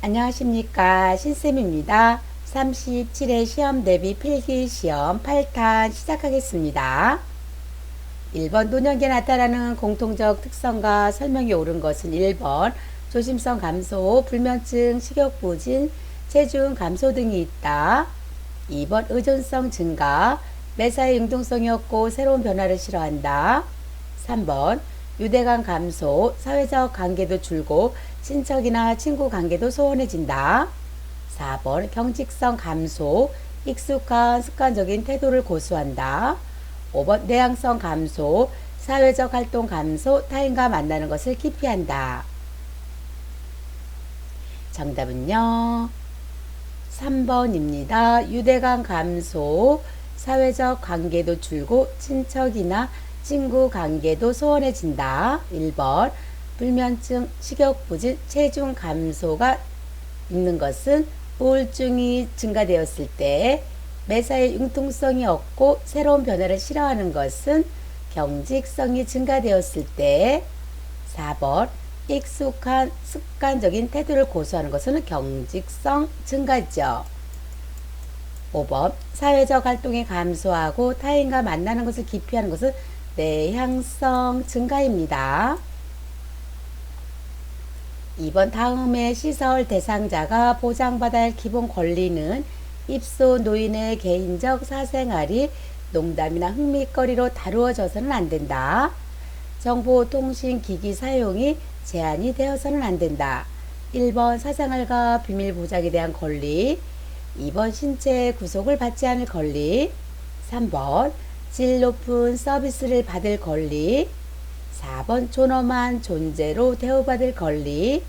안녕하십니까. 신쌤입니다. 37회 시험 대비 필기시험 8탄 시작하겠습니다. 1번 노년기에 나타나는 공통적 특성과 설명이 옳은 것은 1번 조심성 감소, 불면증, 식욕부진, 체중 감소 등이 있다. 2번 의존성 증가, 매사에 융통성이 없고 새로운 변화를 싫어한다. 3번 유대감 감소, 사회적 관계도 줄고 친척이나 친구 관계도 소원해진다. 4번 경직성 감소, 익숙한 습관적인 태도를 고수한다. 5번 내향성 감소, 사회적 활동 감소, 타인과 만나는 것을 기피한다. 정답은요 3번입니다. 유대감 감소, 사회적 관계도 줄고 친척이나 친구 관계도 소원해진다. 1번 불면증, 식욕부진, 체중 감소가 있는 것은 우울증이 증가되었을 때, 매사에 융통성이 없고 새로운 변화를 싫어하는 것은 경직성이 증가되었을 때, 4번 익숙한 습관적인 태도를 고수하는 것은 경직성 증가죠. 5번 사회적 활동이 감소하고 타인과 만나는 것을 기피하는 것은 내향성 증가입니다. 2번 다음의 시설 대상자가 보장받아야 할 기본 권리는 입소 노인의 개인적 사생활이 농담이나 흥미거리로 다루어져서는 안 된다. 정보통신기기 사용이 제한이 되어서는 안 된다. 1번 사생활과 비밀 보장에 대한 권리, 2번 신체 구속을 받지 않을 권리, 3번 질 높은 서비스를 받을 권리, 4번 존엄한 존재로 대우받을 권리,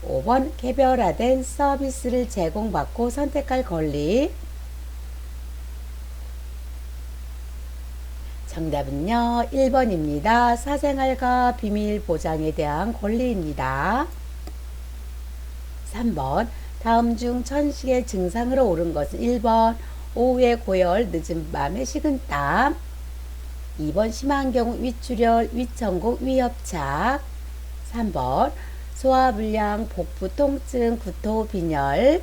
5번 개별화된 서비스를 제공받고 선택할 권리. 정답은요 1번입니다. 사생활과 비밀 보장에 대한 권리입니다. 3번 다음 중 천식의 증상으로 옳은 것은 1번 오후에 고열, 늦은 밤에 식은땀, 2번 심한 경우 위출혈, 위천곡, 위협착, 3번 소화불량, 복부 통증, 구토, 빈혈,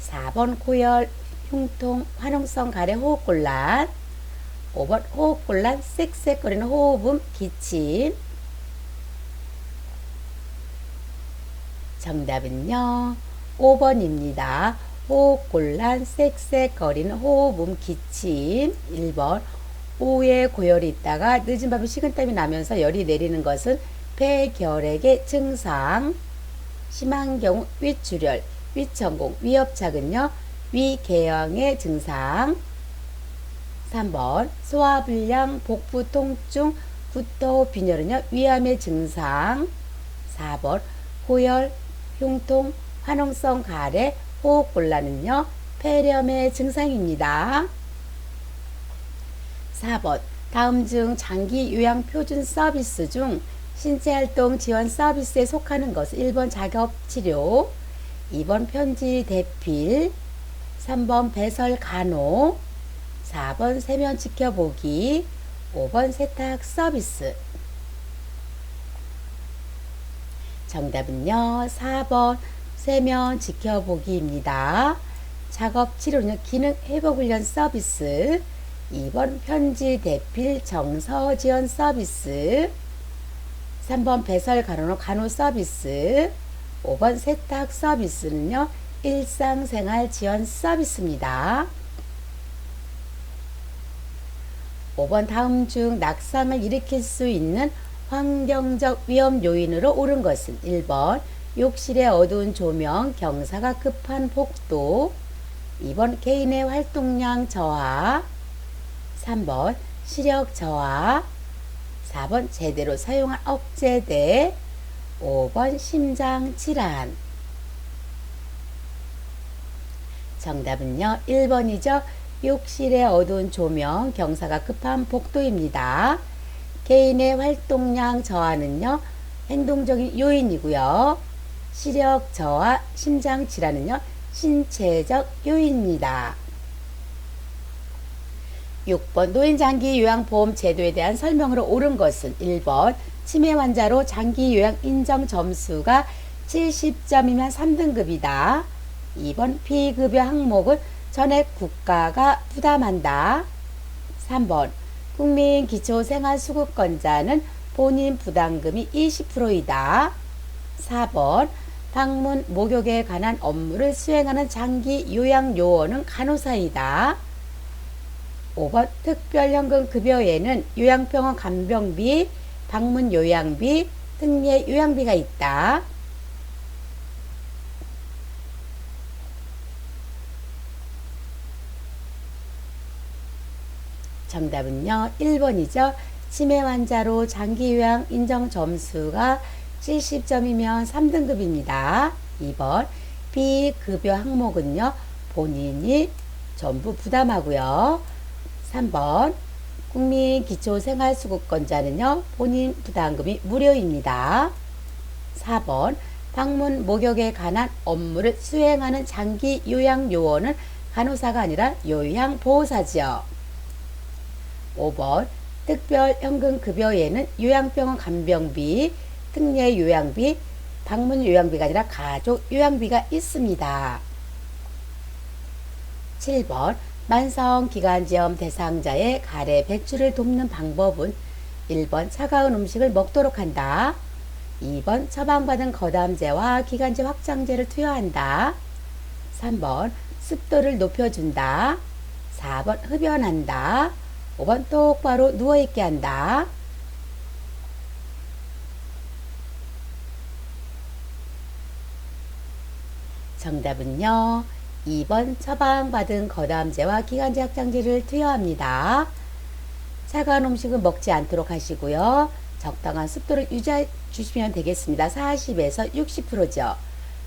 4번 고열, 흉통, 화농성 가래, 호흡곤란, 5번 호흡곤란, 쌕쌕거리는 호흡음, 기침. 정답은요 5번입니다. 호흡곤란, 쌕쌕거리는 호흡음, 기침. 1번 오후에 고열이 있다가 늦은 밤에 식은땀이 나면서 열이 내리는 것은 폐결핵의 증상. 심한 경우 위출혈, 위천공, 위협착은요 위궤양의 증상. 3번 소화불량, 복부 통증, 구토, 빈혈은요 위암의 증상. 4번 고열, 흉통, 화농성 가래, 호흡곤란은요 폐렴의 증상입니다. 4번 다음 중 장기 요양 표준 서비스 중 신체활동 지원 서비스에 속하는 것은 1번 작업치료, 2번 편지 대필, 3번 배설 간호, 4번 세면 지켜보기, 5번 세탁 서비스. 정답은요 4번 세면 지켜보기입니다. 작업치료는 기능회복훈련 서비스, 2번 편지 대필 정서 지원 서비스, 3번 배설 간호 간호 서비스, 5번 세탁 서비스는요 일상생활 지원 서비스입니다. 5번 다음 중 낙상을 일으킬 수 있는 환경적 위험 요인으로 옳은 것은 1번 욕실의 어두운 조명, 경사가 급한 복도, 2번 개인의 활동량 저하, 3번 시력 저하, 4번 제대로 사용한 억제대, 5번 심장 질환. 정답은요 1번이죠. 욕실의 어두운 조명, 경사가 급한 복도입니다. 개인의 활동량 저하는요 행동적인 요인이고요. 시력 저하, 심장 질환은요 신체적 요인입니다. 6번 노인장기 요양보험 제도에 대한 설명으로 옳은 것은 1번 치매 환자로 장기 요양 인정 점수가 70점이면 3등급이다. 2번 비급여 항목은 전액 국가가 부담한다. 3번 국민기초생활수급권자는 본인 부담금이 20%이다. 4번 방문 목욕에 관한 업무를 수행하는 장기 요양요원은 간호사이다. 5번 특별현금급여에는 요양병원 간병비, 방문 요양비, 특례 요양비가 있다. 정답은요 1번이죠. 치매 환자로 장기요양 인정 점수가 70점이면 3등급입니다. 2번 비급여 항목은요 본인이 전부 부담하고요. 3번 국민기초생활수급권자는요 본인 부담금이 무료입니다. 4번 방문 목욕에 관한 업무를 수행하는 장기 요양요원은 간호사가 아니라 요양보호사지요. 5번 특별현금급여에는 요양병원 간병비, 특례 요양비, 방문 요양비가 아니라 가족 요양비가 있습니다. 7번 만성기관지염 대상자의 가래 배출을 돕는 방법은 1번 차가운 음식을 먹도록 한다. 2번 처방받은 거담제와 기관지 확장제를 투여한다. 3번 습도를 높여준다. 4번 흡연한다. 5번 똑바로 누워있게 한다. 정답은요 2번 처방받은 거담제와 기관지 확장제를 투여합니다. 차가운 음식은 먹지 않도록 하시고요. 적당한 습도를 유지해 주시면 되겠습니다. 40에서 60%죠.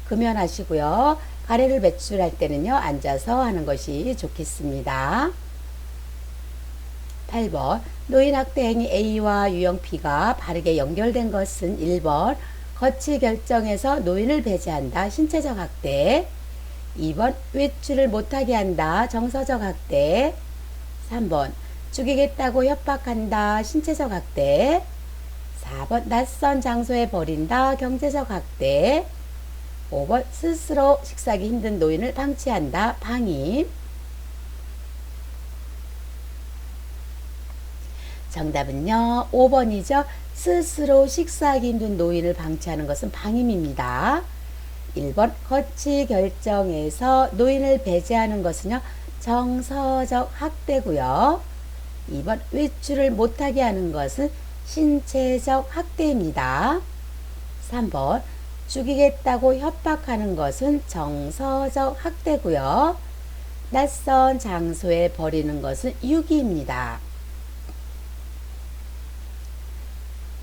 금연하시고요. 가래를 배출할 때는요 앉아서 하는 것이 좋겠습니다. 8번 노인학대 행위 A와 유형 B가 바르게 연결된 것은 1번 거치 결정에서 노인을 배제한다. 신체적 학대. 2번 외출을 못하게 한다. 정서적 학대. 3번 죽이겠다고 협박한다. 신체적 학대. 4번 낯선 장소에 버린다. 경제적 학대. 5번 스스로 식사하기 힘든 노인을 방치한다. 방임. 정답은요 5번이죠. 스스로 식사하기 힘든 노인을 방치하는 것은 방임입니다. 1번 거치 결정에서 노인을 배제하는 것은요 정서적 학대고요. 2번 외출을 못하게 하는 것은 신체적 학대입니다. 3번 죽이겠다고 협박하는 것은 정서적 학대고요. 낯선 장소에 버리는 것은 유기입니다.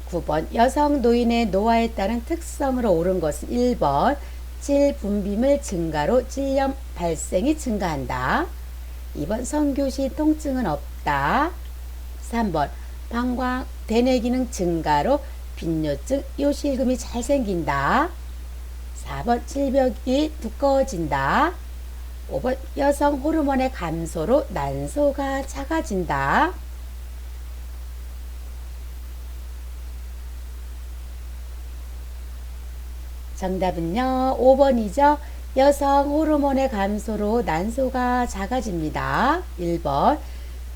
9번 여성 노인의 노화에 따른 특성으로 옳은 것은 1번 질 분비물 증가로 질염 발생이 증가한다. 2번 성교시 통증은 없다. 3번 방광 대뇌 기능 증가로 빈뇨증 요실금이 잘 생긴다. 4번 질벽이 두꺼워진다. 5번 여성 호르몬의 감소로 난소가 작아진다. 정답은요 5번이죠. 여성 호르몬의 감소로 난소가 작아집니다. 1번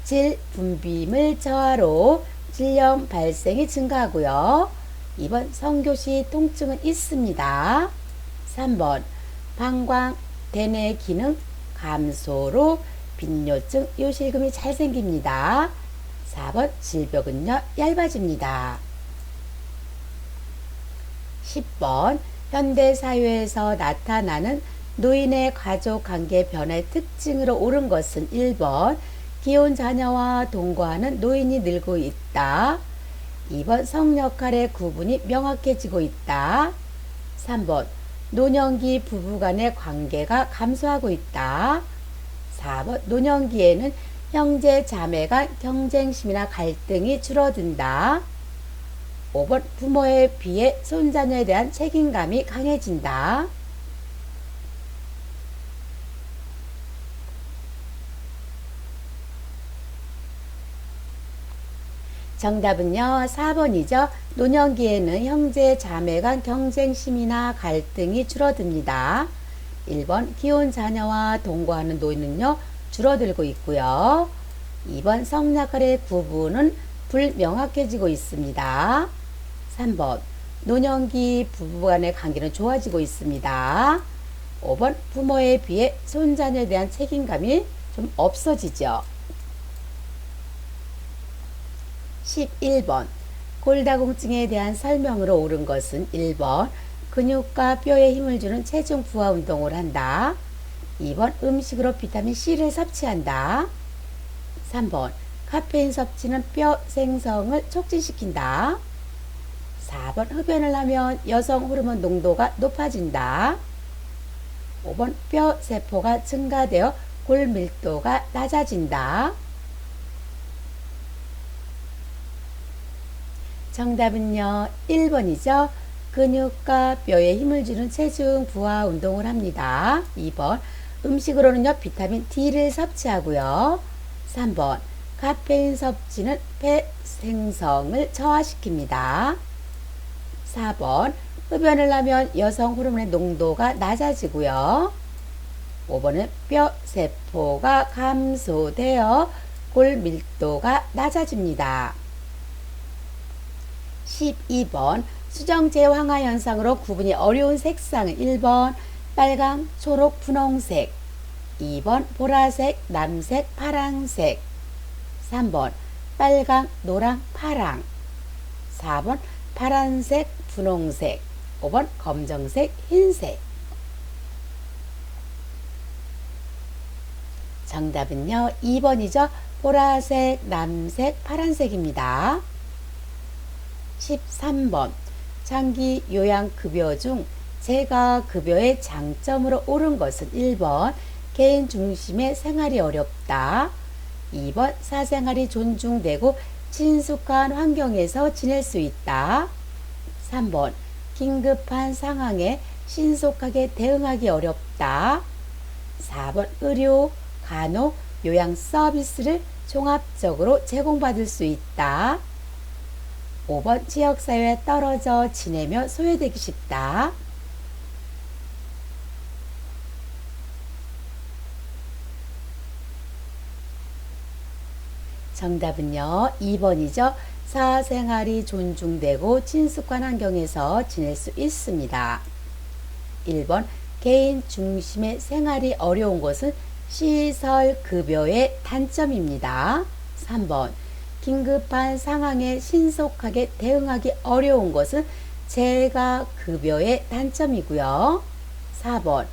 질 분비물 저하로 질염 발생이 증가하고요. 2번 성교시 통증은 있습니다. 3번 방광 대뇌 기능 감소로 빈뇨증 요실금이 잘 생깁니다. 4번 질벽은요 얇아집니다. 10번 현대사회에서 나타나는 노인의 가족관계 변화의 특징으로 옳은 것은 1번 기혼 자녀와 동거하는 노인이 늘고 있다. 2번 성역할의 구분이 명확해지고 있다. 3번 노년기 부부간의 관계가 감소하고 있다. 4번 노년기에는 형제 자매 간 경쟁심이나 갈등이 줄어든다. 5번 부모에 비해 손자녀에 대한 책임감이 강해진다. 정답은요, 4번이죠. 노년기에는 형제 자매 간 경쟁심이나 갈등이 줄어듭니다. 1번 기혼 자녀와 동거하는 노인은요, 줄어들고 있고요. 2번 성나갈의 구분은 불명확해지고 있습니다. 3번 노년기 부부간의 관계는 좋아지고 있습니다. 5번 부모에 비해 손자녀에 대한 책임감이 좀 없어지죠. 11번 골다공증에 대한 설명으로 옳은 것은 1번 근육과 뼈에 힘을 주는 체중 부하 운동을 한다. 2번 음식으로 비타민C를 섭취한다. 3번 카페인 섭취는 뼈 생성을 촉진시킨다. 4번 흡연을 하면 여성 호르몬 농도가 높아진다. 5번 뼈 세포가 증가되어 골 밀도가 낮아진다. 정답은요, 1번이죠. 근육과 뼈에 힘을 주는 체중 부하 운동을 합니다. 2번 음식으로는요, 비타민 D를 섭취하고요. 3번 카페인 섭취는 폐 생성을 저하시킵니다. 4번 흡연을 하면 여성 호르몬의 농도가 낮아지고요. 5번은 뼈 세포가 감소되어 골 밀도가 낮아집니다. 12번 수정제 황화 현상으로 구분이 어려운 색상은 1번 빨강, 초록, 분홍색, 2번 보라색, 남색, 파랑색, 3번 빨강, 노랑, 파랑, 4번 파란색, 분홍색, 5번 검정색, 흰색. 정답은요, 2번이죠. 보라색, 남색, 파란색입니다. 13번 장기 요양급여 중 재가급여의 장점으로 옳은 것은 1번 개인 중심의 생활이 어렵다. 2번 사생활이 존중되고 친숙한 환경에서 지낼 수 있다. 3번 긴급한 상황에 신속하게 대응하기 어렵다. 4번 의료, 간호, 요양 서비스를 종합적으로 제공받을 수 있다. 5번 지역사회에 떨어져 지내며 소외되기 쉽다. 정답은요, 2번이죠. 사생활이 존중되고 친숙한 환경에서 지낼 수 있습니다. 1번 개인 중심의 생활이 어려운 것은 시설급여의 단점입니다. 3번 긴급한 상황에 신속하게 대응하기 어려운 것은 재가급여의 단점이고요. 4번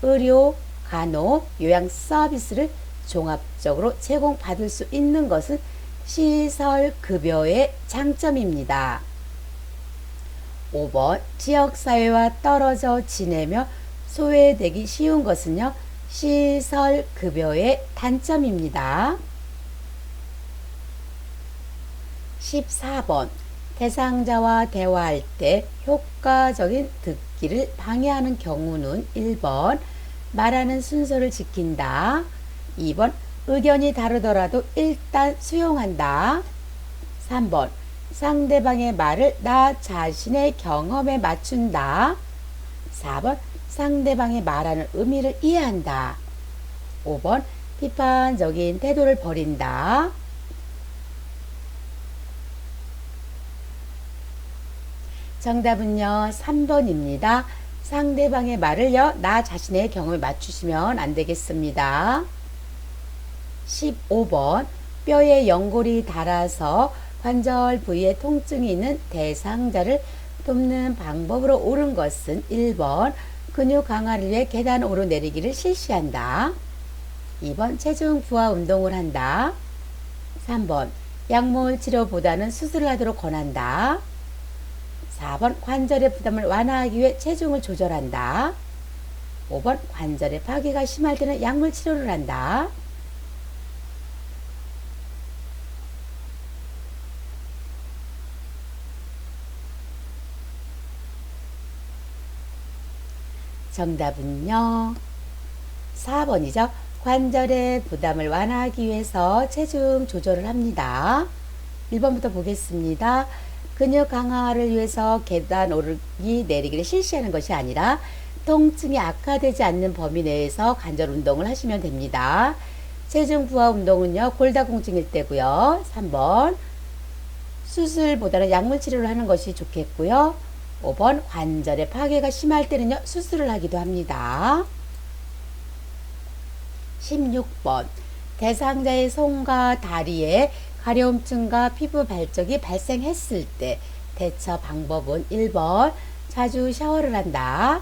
의료, 간호, 요양 서비스를 종합적으로 제공받을 수 있는 것은 시설급여의 장점입니다. 5번 지역사회와 떨어져 지내며 소외되기 쉬운 것은요, 시설급여의 단점입니다. 14번 대상자와 대화할 때 효과적인 듣기를 방해하는 경우는 1번 말하는 순서를 지킨다. 2번 의견이 다르더라도 일단 수용한다. 3번 상대방의 말을 나 자신의 경험에 맞춘다. 4번 상대방의 말하는 의미를 이해한다. 5번 비판적인 태도를 버린다. 정답은요, 3번입니다. 상대방의 말을요, 나 자신의 경험에 맞추시면 안 되겠습니다. 15번 뼈에 연골이 닳아서 관절 부위에 통증이 있는 대상자를 돕는 방법으로 옳은 것은 1번 근육 강화를 위해 계단 오르내리기를 실시한다. 2번 체중 부하 운동을 한다. 3번 약물 치료보다는 수술을 하도록 권한다. 4번 관절의 부담을 완화하기 위해 체중을 조절한다. 5번 관절의 파괴가 심할 때는 약물 치료를 한다. 정답은요, 4번이죠. 관절의 부담을 완화하기 위해서 체중 조절을 합니다. 1번부터 보겠습니다. 근육 강화를 위해서 계단 오르기 내리기를 실시하는 것이 아니라 통증이 악화되지 않는 범위 내에서 관절 운동을 하시면 됩니다. 체중 부하 운동은요, 골다공증일 때고요. 3번 수술보다는 약물 치료를 하는 것이 좋겠고요. 5번 관절의 파괴가 심할 때는요, 수술을 하기도 합니다. 16번 대상자의 손과 다리에 가려움증과 피부 발적이 발생했을 때 대처 방법은 1번 자주 샤워를 한다.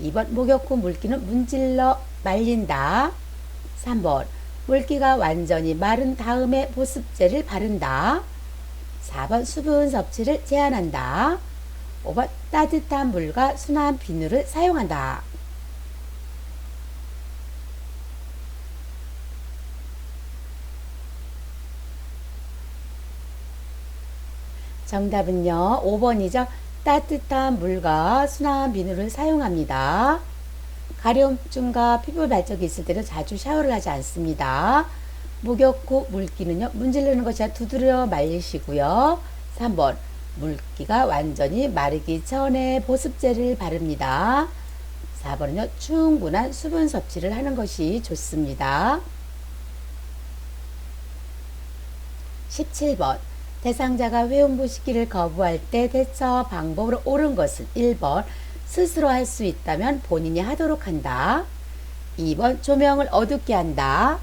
2번 목욕 후 물기는 문질러 말린다. 3번 물기가 완전히 마른 다음에 보습제를 바른다. 4번 수분 섭취를 제한한다. 5번 따뜻한 물과 순한 비누를 사용한다. 정답은요, 5번이죠. 따뜻한 물과 순한 비누를 사용합니다. 가려움증과 피부 발적이 있을 때는 자주 샤워를 하지 않습니다. 목욕 후 물기는요, 문지르는 것이 아니라 두드려 말리시고요. 3번 물기가 완전히 마르기 전에 보습제를 바릅니다. 4번은요, 충분한 수분 섭취를 하는 것이 좋습니다. 17번 대상자가 회음부 시키를 거부할 때 대처 방법으로 옳은 것은 1번 스스로 할 수 있다면 본인이 하도록 한다. 2번 조명을 어둡게 한다.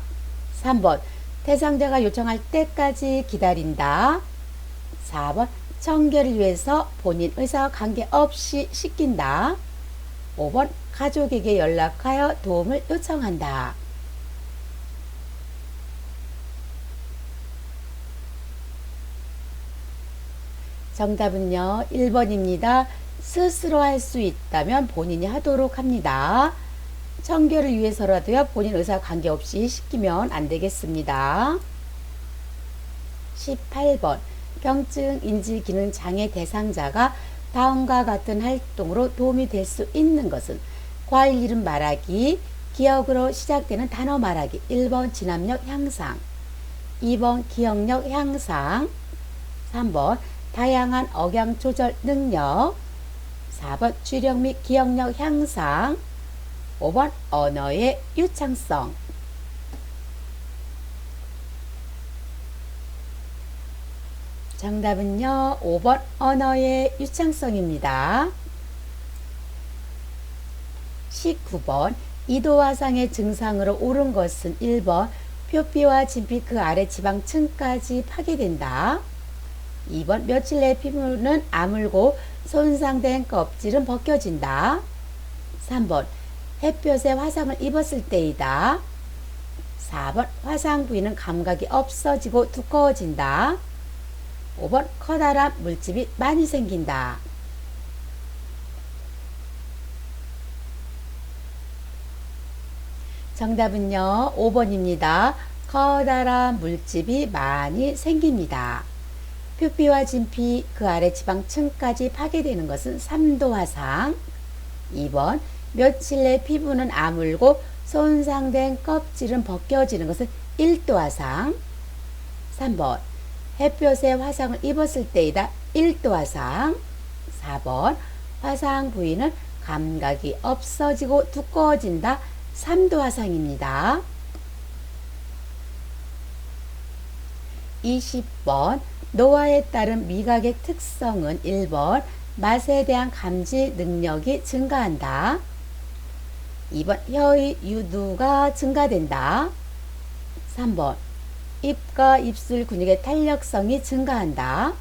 3번 대상자가 요청할 때까지 기다린다. 4번 청결을 위해서 본인 의사와 관계없이 시킨다. 5번 가족에게 연락하여 도움을 요청한다. 정답은요, 1번입니다. 스스로 할 수 있다면 본인이 하도록 합니다. 청결을 위해서라도요, 본인 의사 관계없이 시키면 안 되겠습니다. 18번 경증 인지 기능 장애 대상자가 다음과 같은 활동으로 도움이 될 수 있는 것은 과일 이름 말하기, 기억으로 시작되는 단어 말하기. 1번 진압력 향상, 2번 기억력 향상, 3번 다양한 억양 조절 능력, 4번 주력 및 기억력 향상, 5번 언어의 유창성. 정답은요, 5번 언어의 유창성입니다. 19번 이도화상의 증상으로 옳은 것은 1번 표피와 진피 그 아래 지방층까지 파괴된다. 2번 며칠 내 피부는 아물고 손상된 껍질은 벗겨진다. 3번 햇볕에 화상을 입었을 때이다. 4번 화상 부위는 감각이 없어지고 두꺼워진다. 5번 커다란 물집이 많이 생긴다. 정답은요, 5번입니다. 커다란 물집이 많이 생깁니다. 표피와 진피 그 아래 지방층까지 파괴되는 것은 3도 화상. 2번 며칠 내 피부는 아물고 손상된 껍질은 벗겨지는 것은 1도 화상. 3번 햇볕에 화상을 입었을 때이다. 1도 화상. 4번 화상 부위는 감각이 없어지고 두꺼워진다. 3도 화상입니다. 20번 노화에 따른 미각의 특성은 1번 맛에 대한 감지 능력이 증가한다. 2번 혀의 유두가 증가된다. 3번 입과 입술 근육의 탄력성이 증가한다.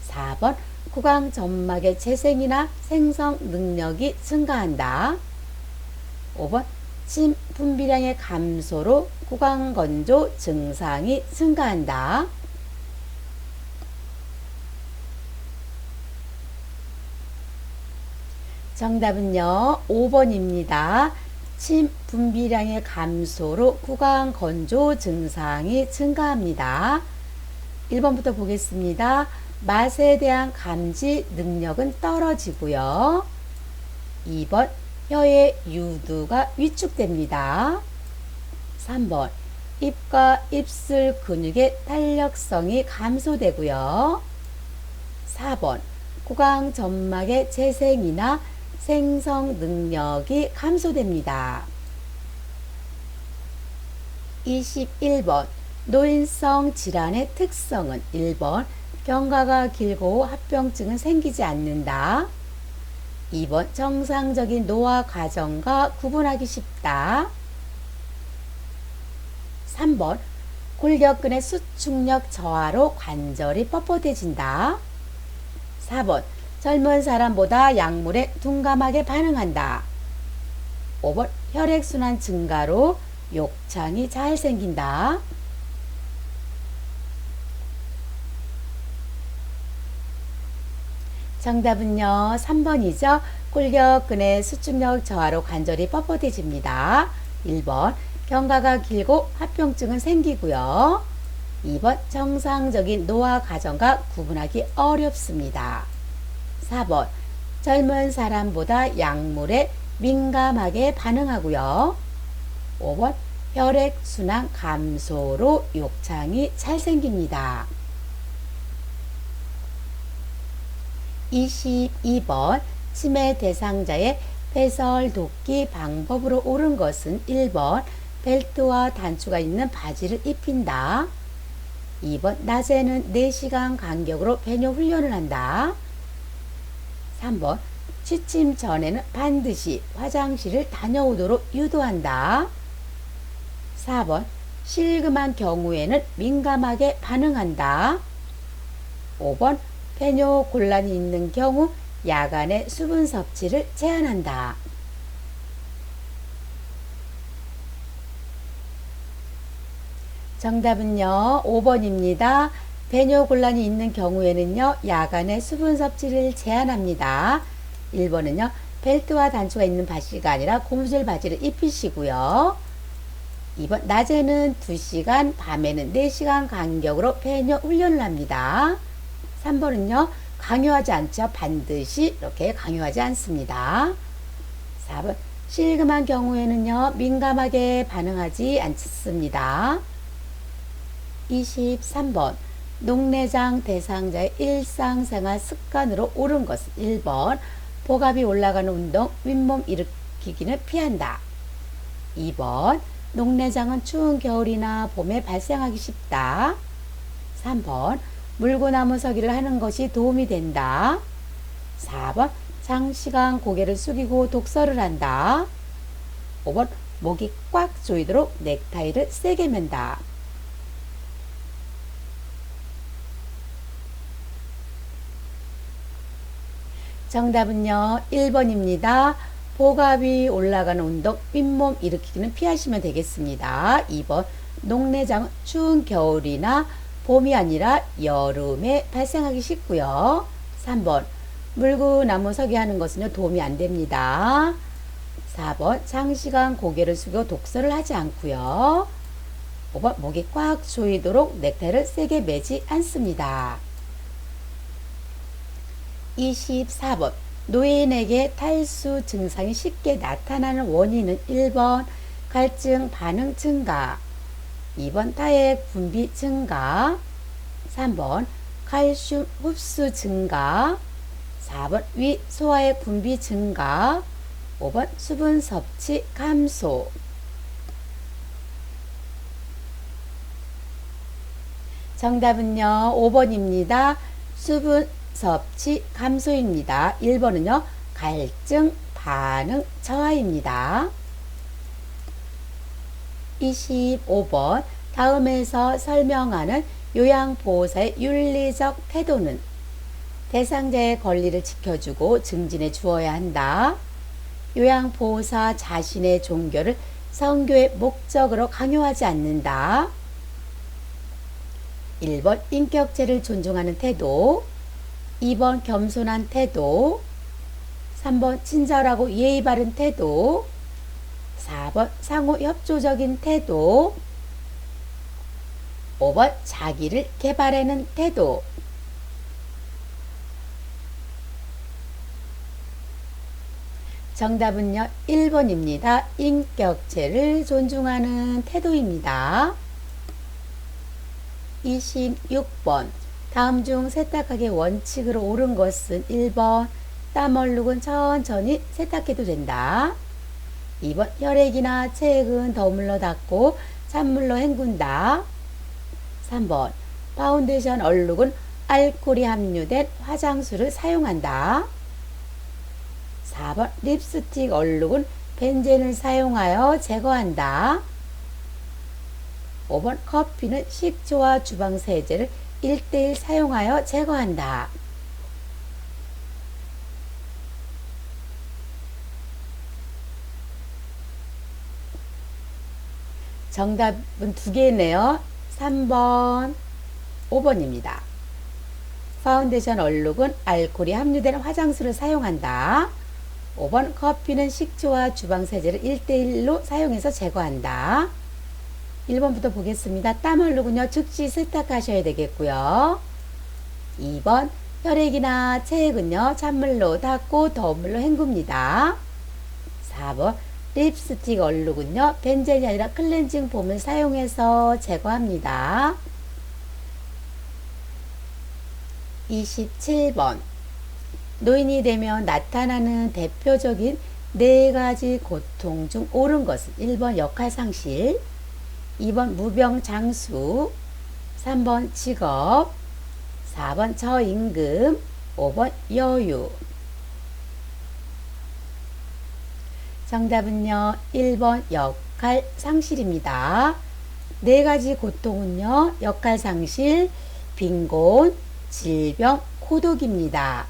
4번 구강 점막의 재생이나 생성 능력이 증가한다. 5번 침 분비량의 감소로 구강 건조 증상이 증가한다. 정답은요, 5번입니다. 침 분비량의 감소로 구강 건조 증상이 증가합니다. 1번부터 보겠습니다. 맛에 대한 감지 능력은 떨어지고요. 2번 혀의 유두가 위축됩니다. 3번 입과 입술 근육의 탄력성이 감소되고요. 4번 구강 점막의 재생이나 생성 능력이 감소됩니다. 21번 노인성 질환의 특성은 1번 경과가 길고 합병증은 생기지 않는다. 2번 정상적인 노화 과정과 구분하기 쉽다. 3번 골격근의 수축력 저하로 관절이 뻣뻣해진다. 4번 젊은 사람보다 약물에 둔감하게 반응한다. 5번 혈액순환 증가로 욕창이 잘 생긴다. 정답은요 3번이죠. 골격근의 수축력 저하로 관절이 뻣뻣해집니다. 1번 경과가 길고 합병증은 생기고요. 2번 정상적인 노화 과정과 구분하기 어렵습니다. 4번 젊은 사람보다 약물에 민감하게 반응하고요. 5번 혈액순환 감소로 욕창이 잘 생깁니다. 22번 치매 대상자의 배설돋기 방법으로 옳은 것은 1번 벨트와 단추가 있는 바지를 입힌다. 2번 낮에는 4시간 간격으로 배뇨 훈련을 한다. 3번 취침 전에는 반드시 화장실을 다녀오도록 유도한다. 4번 실금한 경우에는 민감하게 반응한다. 5번 배뇨 곤란이 있는 경우 야간에 수분 섭취를 제한한다. 정답은요 5번입니다. 배뇨 곤란이 있는 경우에는요 야간에 수분 섭취를 제한합니다. 1번은요 벨트와 단추가 있는 바지가 아니라 고무줄 바지를 입히시고요. 2번 낮에는 2시간 밤에는 4시간 간격으로 배뇨 훈련을 합니다. 3번은요 강요하지 않죠. 반드시 이렇게 강요하지 않습니다. 4번 실금한 경우에는요 민감하게 반응하지 않습니다. 23번 녹내장 대상자의 일상생활 습관으로 옳은 것은 1번 복압이 올라가는 운동 윗몸 일으키기는 피한다. 2번 녹내장은 추운 겨울이나 봄에 발생하기 쉽다. 3번 물구나무 서기를 하는 것이 도움이 된다. 4번 장시간 고개를 숙이고 독서를 한다. 5번 목이 꽉 조이도록 넥타이를 세게 맨다. 정답은요 1번입니다. 복압이 올라가는 운동 윗몸 일으키기는 피하시면 되겠습니다. 2번 녹내장은 추운 겨울이나 봄이 아니라 여름에 발생하기 쉽고요. 3번 물구나무 서기 하는 것은 도움이 안 됩니다. 4번 장시간 고개를 숙여 독서를 하지 않고요. 5번 목이 꽉 조이도록 넥타이를 세게 매지 않습니다. 24번 노인에게 탈수 증상이 쉽게 나타나는 원인은 1번 갈증 반응 증가, 2번 타액 분비 증가, 3번 칼슘 흡수 증가, 4번 위 소화액 분비 증가, 5번 수분 섭취 감소. 정답은요 5번입니다. 수분 섭취 감소입니다. 1번은요 갈증 반응 저하입니다. 25번 다음에서 설명하는 요양보호사의 윤리적 태도는 대상자의 권리를 지켜주고 증진해 주어야 한다. 요양보호사 자신의 종교를 선교의 목적으로 강요하지 않는다. 1번 인격체를 존중하는 태도, 2번 겸손한 태도, 3번 친절하고 예의 바른 태도, 4번 상호 협조적인 태도, 5번 자기를 개발하는 태도. 정답은요 1번입니다. 인격체를 존중하는 태도입니다. 26번. 다음 중 세탁하기의 원칙으로 옳은 것은 1번 땀 얼룩은 천천히 세탁해도 된다. 2번 혈액이나 체액은 더물러 닦고 찬물로 헹군다. 3번 파운데이션 얼룩은 알코올이 함유된 화장수를 사용한다. 4번 립스틱 얼룩은 벤젠을 사용하여 제거한다. 5번 커피는 식초와 주방세제를 1:1 사용하여 제거한다. 정답은 두 개네요. 3번, 5번입니다. 파운데이션 얼룩은 알코올이 함유된 화장수를 사용한다. 5번 커피는 식초와 주방세제를 1:1로 사용해서 제거한다. 1번부터 보겠습니다. 땀 얼룩은요 즉시 세탁하셔야 되겠고요. 2번 혈액이나 체액은요 찬물로 닦고 더운 물로 헹굽니다. 4번 립스틱 얼룩은요 벤젠이 아니라 클렌징 폼을 사용해서 제거합니다. 27번 노인이 되면 나타나는 대표적인 4가지 고통 중 옳은 것은 1번 역할상실, 2번 무병장수, 3번 직업, 4번 저임금, 5번 여유. 정답은요 1번 역할상실입니다. 4가지 고통은요 역할상실, 빈곤, 질병, 고독입니다.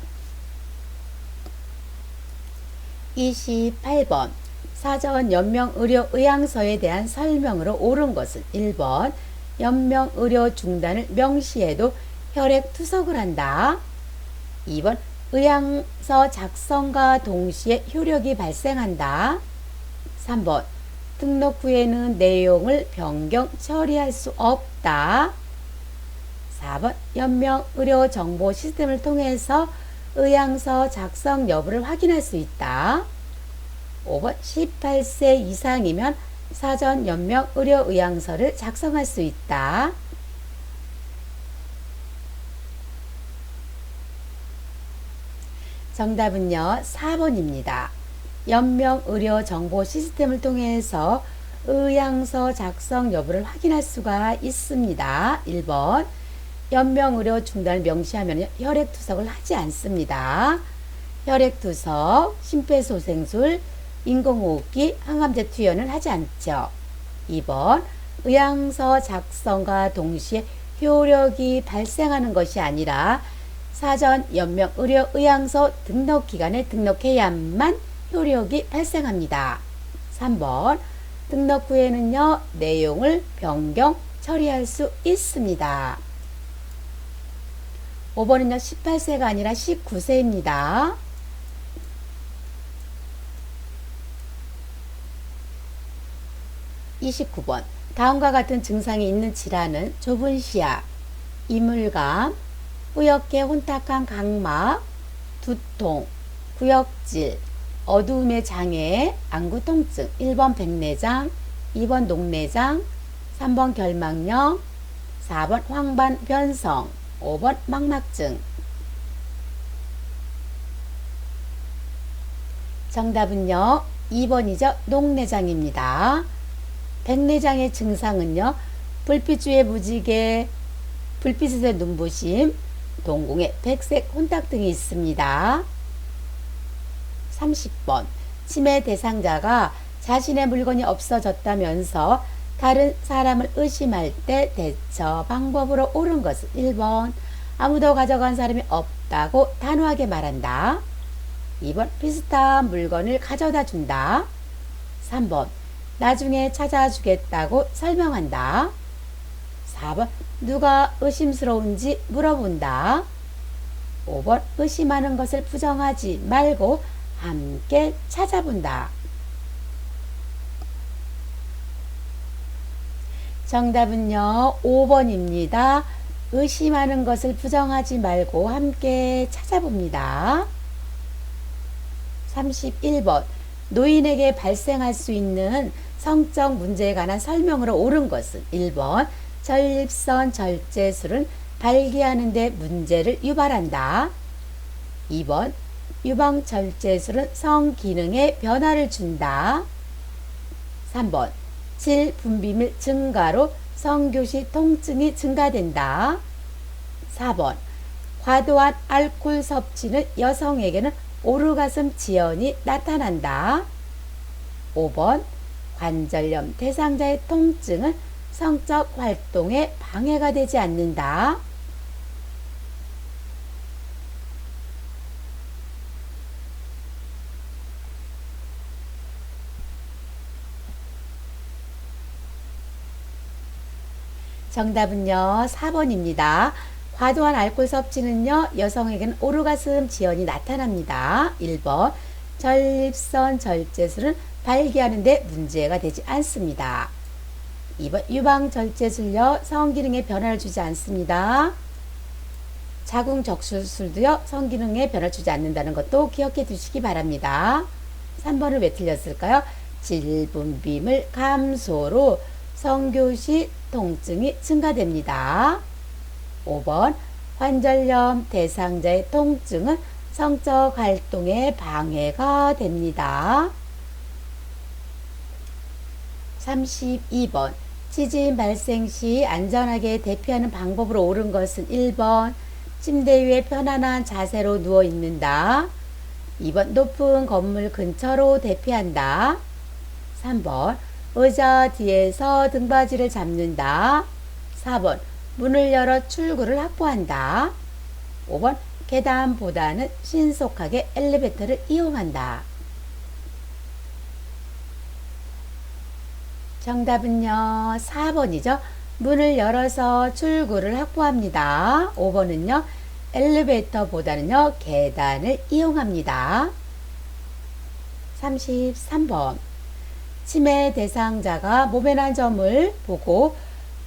28번 사전 연명의료의향서에 대한 설명으로 옳은 것은 1번 연명의료 중단을 명시해도 혈액투석을 한다. 2번 의향서 작성과 동시에 효력이 발생한다. 3번 등록 후에는 내용을 변경 처리할 수 없다. 4번 연명의료 정보 시스템을 통해서 의향서 작성 여부를 확인할 수 있다. 5번 18세 이상이면 사전 연명의료의향서를 작성할 수 있다. 정답은요 4번입니다. 연명의료 정보 시스템을 통해서 의향서 작성 여부를 확인할 수가 있습니다. 1번 연명의료 중단을 명시하면 혈액투석을 하지 않습니다. 혈액투석, 심폐소생술, 인공호흡기, 항암제 투여는 하지 않죠. 2번 의향서 작성과 동시에 효력이 발생하는 것이 아니라 사전 연명의료의향서 등록기간에 등록해야만 효력이 발생합니다. 3번 등록 후에는요 내용을 변경 처리할 수 있습니다. 5번은요 18세가 아니라 19세입니다. 29번 다음과 같은 증상이 있는 질환은 좁은 시야, 이물감, 뿌옇게 혼탁한 각막, 두통, 구역질, 어두움의 장애, 안구 통증. 1번 백내장, 2번 녹내장, 3번 결막염, 4번 황반 변성, 5번 망막증. 정답은요 2번이죠. 녹내장입니다. 백내장의 증상은요 불빛주의 무지개, 불빛의 눈부심, 동공에 백색 혼탁 등이 있습니다. 30번 치매 대상자가 자신의 물건이 없어졌다면서 다른 사람을 의심할 때 대처 방법으로 옳은 것은 1번 아무도 가져간 사람이 없다고 단호하게 말한다. 2번 비슷한 물건을 가져다 준다. 3번 나중에 찾아주겠다고 설명한다. 4번 누가 의심스러운지 물어본다. 5번 의심하는 것을 부정하지 말고 함께 찾아본다. 정답은요 5번입니다. 의심하는 것을 부정하지 말고 함께 찾아봅니다. 31번 노인에게 발생할 수 있는 성적 문제에 관한 설명으로 옳은 것은 1번 전립선 절제술은 발기하는 데 문제를 유발한다. 2번 유방절제술은 성기능에 변화를 준다. 3번 질 분비물 증가로 성교시 통증이 증가된다. 4번 과도한 알코올 섭취는 여성에게는 오르가슴 지연이 나타난다. 5번 관절염 대상자의 통증은 성적 활동에 방해가 되지 않는다. 정답은요 4번입니다. 과도한 알코올 섭취는요 여성에게는 오르가슴 지연이 나타납니다. 1번 전립선 절제술은 발기하는 데 문제가 되지 않습니다. 2번 유방절제술요 성기능에 변화를 주지 않습니다. 자궁적출술도요 성기능에 변화를 주지 않는다는 것도 기억해 두시기 바랍니다. 3번은 왜 틀렸을까요? 질분비물 감소로 성교시 통증이 증가됩니다. 5번 관절염 대상자의 통증은 성적 활동에 방해가 됩니다. 32번 지진 발생 시 안전하게 대피하는 방법으로 옳은 것은 1번 침대 위에 편안한 자세로 누워 있는다. 2번 높은 건물 근처로 대피한다. 3번 의자 뒤에서 등받이를 잡는다. 4번 문을 열어 출구를 확보한다. 5번 계단보다는 신속하게 엘리베이터를 이용한다. 정답은요 4번이죠. 문을 열어서 출구를 확보합니다. 5번은요 엘리베이터보다는요 계단을 이용합니다. 33번 치매 대상자가 몸에 난 점을 보고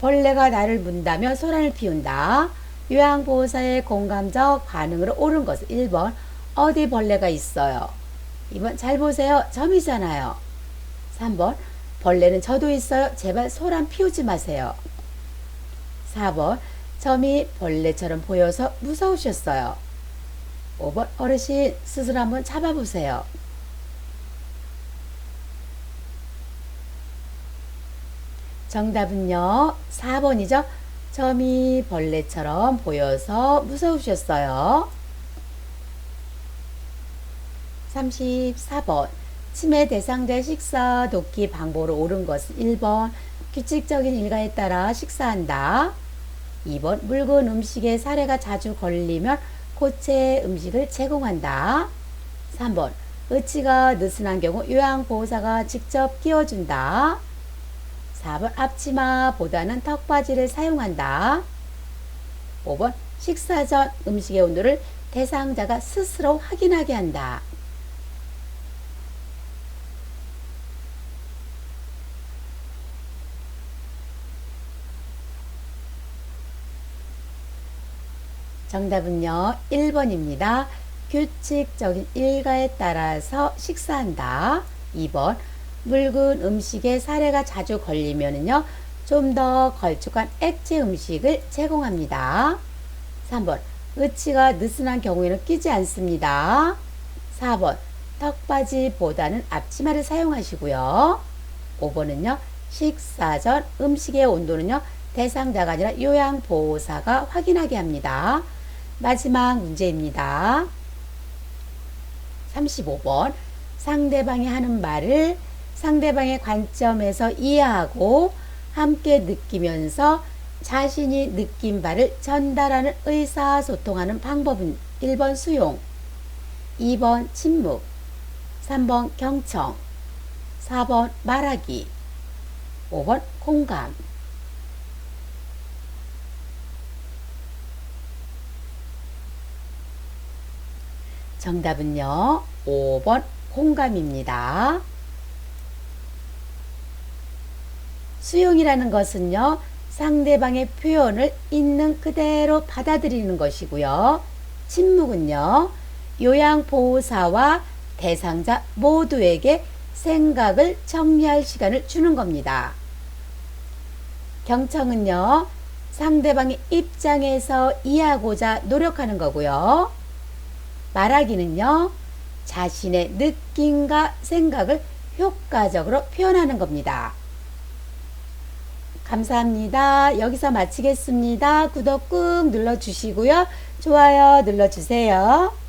벌레가 나를 문다며 소란을 피운다. 요양보호사의 공감적 반응으로 옳은 것은 1번 어디 벌레가 있어요. 2번 잘 보세요. 점이잖아요. 3번 벌레는 저도 있어요. 제발 소란 피우지 마세요. 4번 점이 벌레처럼 보여서 무서우셨어요. 5번 어르신 스스로 한번 잡아보세요. 정답은요 4번이죠. 점이 벌레처럼 보여서 무서우셨어요. 34번 치매 대상자의 식사 돕기 방법으로 옳은 것은 1번 규칙적인 일과에 따라 식사한다. 2번 묽은 음식에 사례가 자주 걸리면 고체 음식을 제공한다. 3번 의치가 느슨한 경우 요양보호사가 직접 끼워준다. 4번 앞치마보다는 턱받이를 사용한다. 5번 식사 전 음식의 온도를 대상자가 스스로 확인하게 한다. 정답은요 1번입니다. 규칙적인 일과에 따라서 식사한다. 2번 묽은 음식에 사례가 자주 걸리면은요 좀 더 걸쭉한 액체 음식을 제공합니다. 3번 의치가 느슨한 경우에는 끼지 않습니다. 4번 턱받이보다는 앞치마를 사용하시고요. 5번은요 식사 전 음식의 온도는요 대상자가 아니라 요양보호사가 확인하게 합니다. 마지막 문제입니다. 35번 상대방이 하는 말을 상대방의 관점에서 이해하고 함께 느끼면서 자신이 느낀 바를 전달하는 의사소통하는 방법은 1번 수용, 2번 침묵, 3번 경청, 4번 말하기, 5번 공감. 정답은요 5번 공감입니다. 수용이라는 것은요 상대방의 표현을 있는 그대로 받아들이는 것이고요. 침묵은요 요양보호사와 대상자 모두에게 생각을 정리할 시간을 주는 겁니다. 경청은요, 상대방의 입장에서 이해하고자 노력하는 거고요. 말하기는요, 자신의 느낌과 생각을 효과적으로 표현하는 겁니다. 감사합니다. 여기서 마치겠습니다. 구독 꾹 눌러주시고요. 좋아요 눌러주세요.